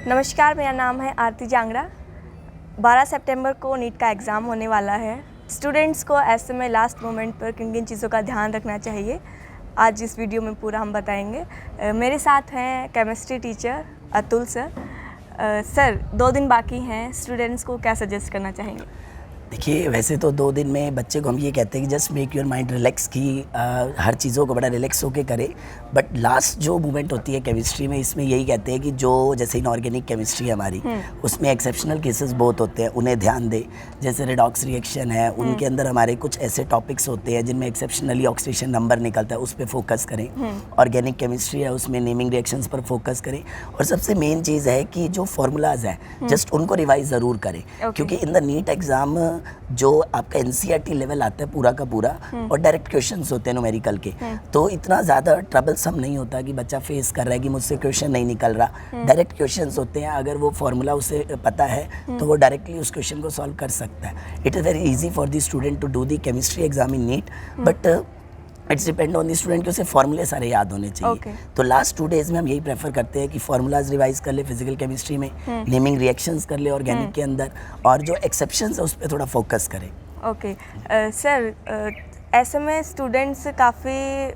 नमस्कार, मेरा नाम है आरती जांगड़ा। 12 सितंबर को नीट का एग्ज़ाम होने वाला है। स्टूडेंट्स को ऐसे में लास्ट मोमेंट पर किन किन चीज़ों का ध्यान रखना चाहिए, आज इस वीडियो में पूरा हम बताएंगे। मेरे साथ हैं chemistry teacher Atul sir. Sir, 2 दिन बाकी हैं, स्टूडेंट्स को क्या सजेस्ट करना चाहेंगे? देखिए, वैसे तो 2 दिन में बच्चे को हम ये कहते हैं कि just make your mind relax, कि हर चीज़ों को बड़ा रिलैक्स होके करे। बट लास्ट जो मूवमेंट होती है केमिस्ट्री में, इसमें यही कहते हैं कि जो जैसे इनऑर्गेनिक केमिस्ट्री है हमारी, उसमें एक्सेप्शनल केसेस बहुत होते हैं, उन्हें ध्यान दे। जैसे रेडॉक्स रिएक्शन है, उनके अंदर हमारे कुछ ऐसे टॉपिक्स होते हैं जिनमें एक्सेप्शनली ऑक्सीडेशन नंबर निकलता है, उस पर फोकस करें। ऑर्गेनिक केमिस्ट्री है, उसमें नेमिंग रिएक्शंस पर फोकस करें। और सबसे मेन चीज़ है कि जो फार्मूलाज हैं जस्ट उनको रिवाइज ज़रूर करें, क्योंकि इन द नीट एग्ज़ाम जो आपका एनसीईआरटी लेवल आता है पूरा का पूरा, और डायरेक्ट क्वेश्चंस होते हैं न्यूमेरिकल के, तो इतना ज़्यादा ट्रबलसम नहीं होता कि बच्चा फेस कर रहा है कि मुझसे क्वेश्चन नहीं निकल रहा। डायरेक्ट क्वेश्चंस होते हैं, अगर वो फार्मूला उसे पता है तो वो डायरेक्टली उस क्वेश्चन को सॉल्व कर सकता है। It is very easy for the student to do the chemistry exam in NEET, but it's depend on the student कि उसे फार्मूले सारे याद होने चाहिए। तो लास्ट 2 डेज में हम यही प्रेफर करते हैं कि फार्मूलाज रिवाइज कर ले फिजिकल केमिस्ट्री में, नेमिंग रिएक्शंस कर ले ऑर्गेनिक के अंदर, और जो एक्सेप्शंस है उस पर थोड़ा फोकस करें। ओके सर, ऐसे में स्टूडेंट्स काफ़ी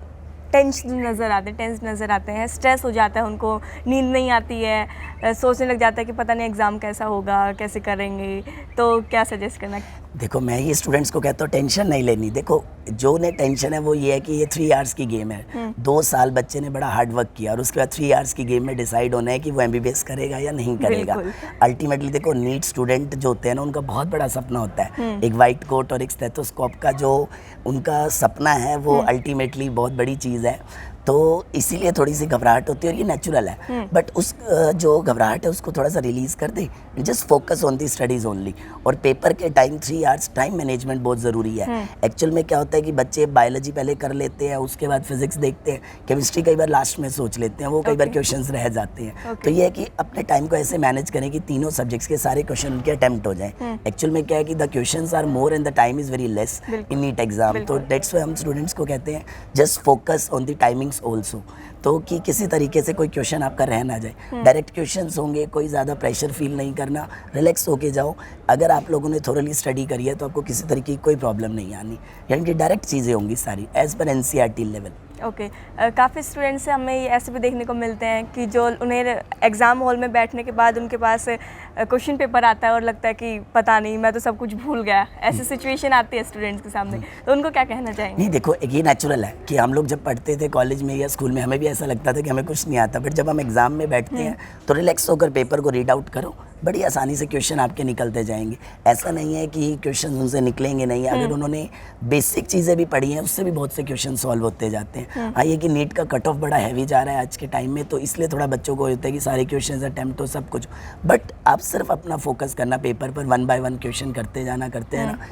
टेंस नज़र आते हैं, स्ट्रेस हो जाता है, उनको नींद नहीं आती है, सोचने लग जाता है कि पता नहीं एग्ज़ाम कैसा होगा, कैसे करेंगे, तो क्या सजेस्ट करना? देखो, मैं ये स्टूडेंट्स को कहता हूँ टेंशन नहीं लेनी। देखो, जो उन्हें टेंशन है वो ये है कि ये 3 आवर्स की गेम है। 2 साल बच्चे ने बड़ा हार्ड वर्क किया और उसके बाद 3 आवर्स की गेम में डिसाइड होना है कि वो एमबीबीएस करेगा या नहीं करेगा। अल्टीमेटली देखो, नीट स्टूडेंट जो होते हैं ना, उनका बहुत बड़ा सपना होता है। एक वाइट कोट और एक स्टेथोस्कोप का जो उनका सपना है, वो अल्टीमेटली बहुत बड़ी चीज़ है। तो इसीलिए थोड़ी सी घबराहट होती है और ये नेचुरल है। बट उस जो घबराहट है उसको थोड़ा सा रिलीज़ कर दे, just focus on the studies only. और पेपर के टाइम 3 आवर्स टाइम मैनेजमेंट बहुत ज़रूरी है। एक्चुअल में क्या होता है कि बच्चे बायोलॉजी पहले कर लेते हैं, उसके बाद फिजिक्स देखते हैं, केमिस्ट्री कई बार लास्ट में सोच लेते हैं, वो कई बार क्वेश्चंस रह जाते हैं। तो ये है कि अपने टाइम को ऐसे मैनेज करें कि तीनों सब्जेक्ट्स के सारे क्वेश्चन उनके अटेम्प्ट हो जाएं। एक्चुअल में क्या है कि the questions are more and the time is very less in NEET exam. तो दैट्स व्हाई हम स्टूडेंट्स को कहते हैं just focus on the timings also, तो कि किसी तरीके से कोई क्वेश्चन आपका रह ना जाए। डायरेक्ट क्वेश्चंस होंगे, कोई ज़्यादा प्रेशर फील नहीं करना, रिलैक्स होके जाओ। अगर आप लोगों ने थोरली स्टडी करी है तो आपको किसी तरीके की कोई प्रॉब्लम नहीं आनी, यानी कि डायरेक्ट चीज़ें होंगी सारी as per NCERT level. Okay, काफ़ी स्टूडेंट्स से हमें ऐसे भी देखने को मिलते हैं कि जो उन्हें एग्ज़ाम हॉल में बैठने के बाद उनके पास क्वेश्चन पेपर आता है और लगता है कि पता नहीं, मैं तो सब कुछ भूल गया। ऐसी सिचुएशन आती है स्टूडेंट्स के सामने, तो उनको क्या कहना चाहेंगे? नहीं, देखो, ये नेचुरल है कि हम लोग जब पढ़ते थे कॉलेज में या स्कूल में, हमें भी ऐसा लगता था कि हमें कुछ नहीं आता। बट जब हम एग्ज़ाम में बैठते हैं तो रिलैक्स होकर पेपर को रीड आउट करो, बड़ी आसानी से क्वेश्चन आपके निकलते जाएंगे। ऐसा नहीं है कि क्वेश्चन उनसे निकलेंगे नहीं, अगर उन्होंने बेसिक चीज़ें भी पढ़ी हैं उससे भी बहुत से क्वेश्चन सॉल्व होते जाते हैं। हाँ, ये कि नीट का कट ऑफ बड़ा हैवी जा रहा है आज के टाइम में, तो इसलिए थोड़ा बच्चों को होता है कि सारे क्वेश्चन अटैम्प्ट हो सब कुछ। बट आप सिर्फ अपना फोकस करना पेपर पर, 1 बाय 1 क्वेश्चन करते जाना,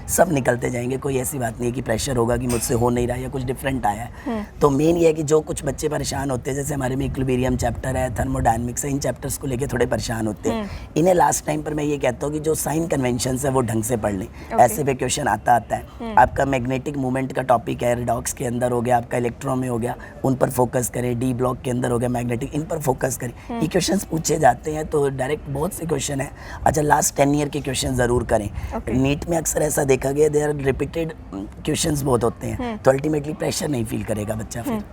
सब निकलते जाएंगे। कोई ऐसी बात नहीं है कि प्रेशर होगा कि मुझसे हो नहीं रहा या कुछ डिफरेंट आया है। तो मेन ये है कि जो कुछ बच्चे परेशान होते हैं, जैसे हमारे में इक्विलिब्रियम चैप्टर है, थर्मोडायनेमिक्स है, इन चैप्टर्स को लेकर थोड़े परेशान होते हैं, इन्हें लास्ट टाइम पर मैं ये कहता हूँ कि जो साइन कन्वेंशंस है वो ढंग से पढ़ लें। ऐसे पे क्वेश्चन आता है। आपका मैग्नेटिक मूवमेंट का टॉपिक है, रिडॉक्स के अंदर हो गया, आपका इलेक्ट्रॉन में हो गया, उन पर फोकस करें। डी ब्लॉक के अंदर हो गया मैग्नेटिक, इन पर फोकस करें। ये क्वेश्चंस पूछे जाते हैं, तो डायरेक्ट बहुत से क्वेश्चन है। अच्छा, लास्ट 10 ईयर के क्वेश्चन ज़रूर करें। नीट में अक्सर ऐसा देखा गया, देयर रिपीटेड क्वेश्चंस बहुत होते हैं, तो अल्टीमेटली प्रेशर नहीं फील करेगा बच्चा फिर।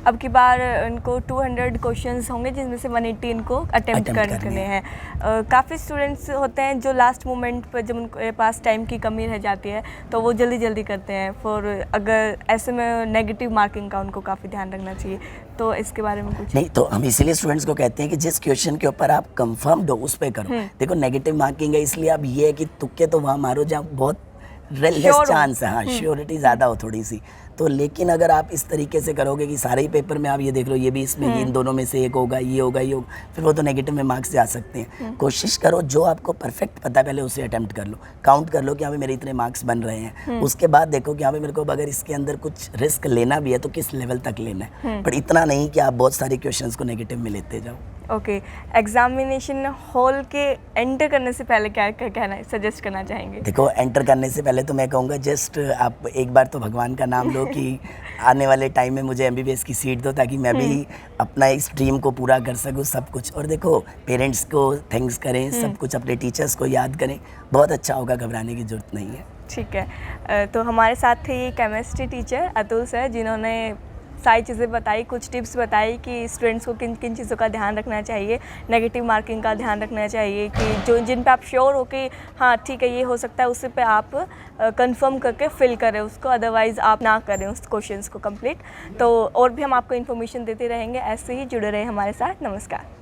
अब की बार इनको 200 क्वेश्चंस होंगे, जिसमें से 180 इनको अटेम्प्ट करने हैं। काफ़ी स्टूडेंट्स होते हैं जो लास्ट मोमेंट पर जब उनके पास टाइम की कमी रह जाती है तो वो जल्दी करते हैं। फॉर अगर ऐसे में नेगेटिव मार्किंग का उनको काफ़ी ध्यान रखना चाहिए, तो इसके बारे में कुछ? नहीं, तो हम इसीलिए स्टूडेंट्स को कहते हैं कि जिस क्वेश्चन के ऊपर आप कंफर्म हो उस पर करो। देखो, नेगेटिव मार्किंग है, इसलिए अब ये है कि तुक्के तो वहाँ मारो जहाँ बहुत लेस चांस है, हाँ, श्योरिटी ज़्यादा हो थोड़ी सी। तो लेकिन अगर आप इस तरीके से करोगे कि सारे ही पेपर में आप ये देख लो, ये भी इसमें इन दोनों में से एक होगा, ये होगा, ये होगा, फिर वो तो नेगेटिव में मार्क्स जा सकते हैं। कोशिश करो जो आपको परफेक्ट पता है पहले उसे अटेम्प्ट कर लो, काउंट कर लो कि यहाँ पे मेरे इतने मार्क्स बन रहे हैं। उसके बाद देखो कि यहाँ पे मेरे को अगर इसके अंदर कुछ रिस्क लेना भी है तो किस लेवल तक लेना है, पर इतना नहीं कि आप बहुत सारे क्वेश्चंस को नेगेटिव में लेते जाओ। ओके, एग्जामिनेशन हॉल के एंटर करने से पहले क्या कहना सजेस्ट करना चाहेंगे? देखो, एंटर करने से पहले तो मैं कहूँगा जस्ट आप एक बार तो भगवान का नाम लो कि आने वाले टाइम में मुझे MBBS की सीट दो ताकि मैं भी अपना इस ड्रीम को पूरा कर सकूँ सब कुछ। और देखो पेरेंट्स को थैंक्स करें, सब कुछ अपने टीचर्स को याद करें, बहुत अच्छा होगा, घबराने की ज़रूरत नहीं है। ठीक है। तो हमारे साथ थे ये केमिस्ट्री टीचर अतुल सर, जिन्होंने सारी चीज़ें बताई, कुछ टिप्स बताई कि स्टूडेंट्स को किन किन चीज़ों का ध्यान रखना चाहिए, नेगेटिव मार्किंग का ध्यान रखना चाहिए कि जो जिन पे आप श्योर हो कि हाँ ठीक है ये हो सकता है, उसी पे आप कंफर्म करके फिल करें उसको, अदरवाइज़ आप ना करें उस क्वेश्चंस को कंप्लीट। तो और भी हम आपको इन्फॉर्मेशन देते रहेंगे, ऐसे ही जुड़े रहे हमारे साथ। नमस्कार।